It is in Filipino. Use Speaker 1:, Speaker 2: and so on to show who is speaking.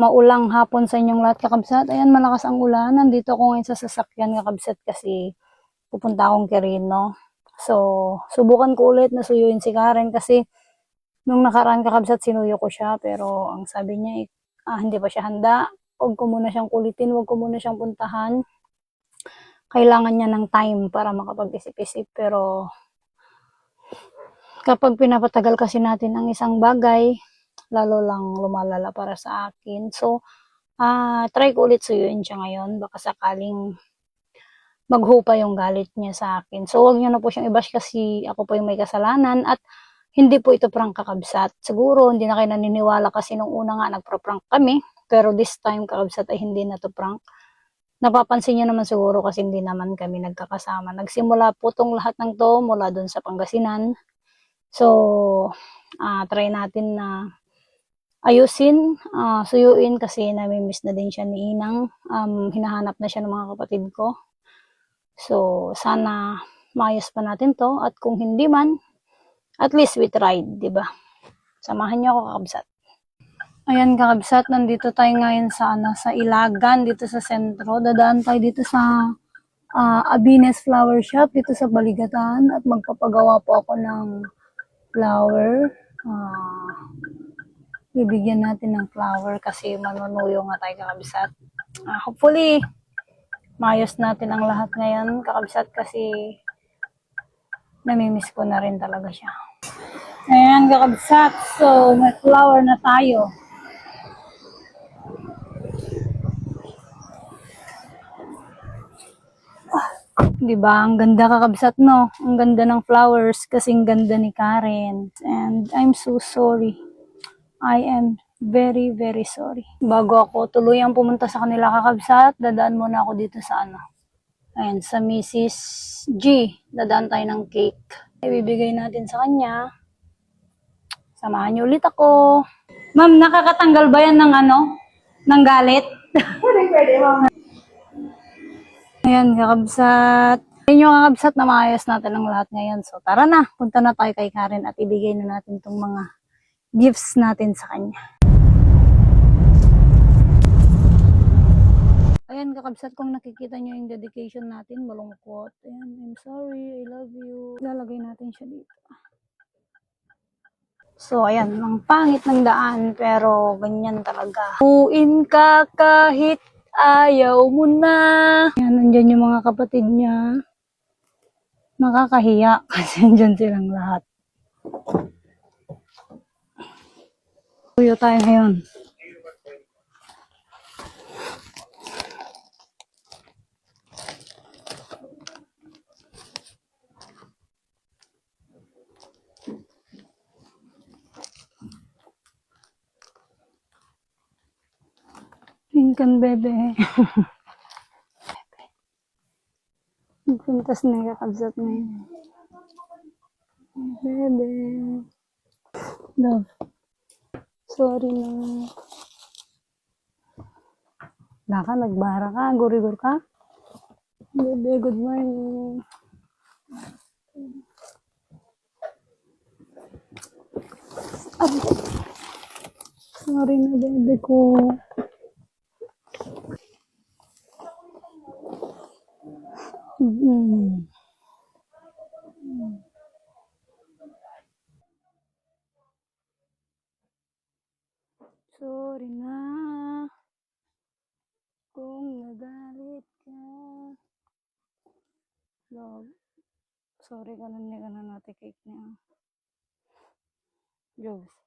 Speaker 1: maulang hapon sa inyong lahat kakabsat. Ayan, malakas ang ulan. Nandito ako ngayon sa sasakyan kakabsat kasi pupunta akong Quirino. So, subukan ko ulit na suyuin si Karen kasi nung nakaraan kakabsat sinuyo ko siya pero ang sabi niya hindi pa siya handa. Huwag ko muna siyang kulitin, huwag ko muna siyang puntahan. Kailangan niya ng time para makapag-isip-isip pero kapag pinapatagal kasi natin ang isang bagay, lalo lang lumalala para sa akin. So, try ko ulit suyuin siya ngayon. Baka sakaling maghupa yung galit niya sa akin. So, wag niyo na po siyang i-bash kasi ako po yung may kasalanan at hindi po ito prank kakabsat. Siguro, hindi na kayo naniniwala kasi nung una nga nagpro-prank kami. Pero this time, kakabsat ay hindi na to prank. Napapansin niyo naman siguro kasi hindi naman kami nagkakasama. Nagsimula po tong lahat ng to mula dun sa Pangasinan. So, try natin na ayusin, suyuin kasi nami-miss na din siya ni Inang. Hinahanap na siya ng mga kapatid ko. So, sana maayos pa natin to at kung hindi man, at least we tried, di ba? Samahan niyo ako kakabsat. Ayan kakabsat, nandito tayo ngayon sa sa Ilagan, dito sa sentro. Dadaan tayo dito sa Abines Flower Shop, dito sa Baligatan at magpapagawa po ako ng flower. Bibigyan natin ng flower kasi manunuyo nga tayo kakabsat. Hopefully, maayos natin ang lahat ngayon kakabsat kasi namimiss ko na rin talaga siya. Ayan kakabsat, so may flower na tayo. Diba? Ang ganda kakabsat, no? Ang ganda ng flowers kasing ganda ni Karen. And I'm so sorry. I am very, very sorry. Bago ako tuluyang pumunta sa kanila kakabsat, dadaan muna ako dito sa ayan, sa Mrs. G. Dadaan tayo ng cake. Ibibigay natin sa kanya. Samahan niyo ulit ako. Ma'am, nakakatanggal ba yan ng ng galit? Pwede, ma'am. Ayan, kakabsat. Ayun yung kakabsat na maayos natin ang lahat ngayon. So, tara na. Punta na tayo kay Karen at ibigay na natin itong mga gifts natin sa kanya. Ayan, kakabsat, kung nakikita nyo yung dedication natin, malungkot. Ayan, I'm sorry, I love you. Lalagay natin siya dito. So, ayan, ang pangit ng daan, pero ganyan talaga. Uin ka kahit ayaw mo na. Ayan, nandyan yung mga kapatid niya. Nakakahiya kasi nandyan silang lahat. Tuyo tayo ngayon. Pinkan bebe. Pintas na kakabsat na yun. Bebe. Love. Sorry na. Naka, nagbara ka. Gurigor ka. Bebe, good morning. Sorry na, bebe ko. Sorry na kung nagalit ka. Love. Sorry ka na natin cake niya. Jokes.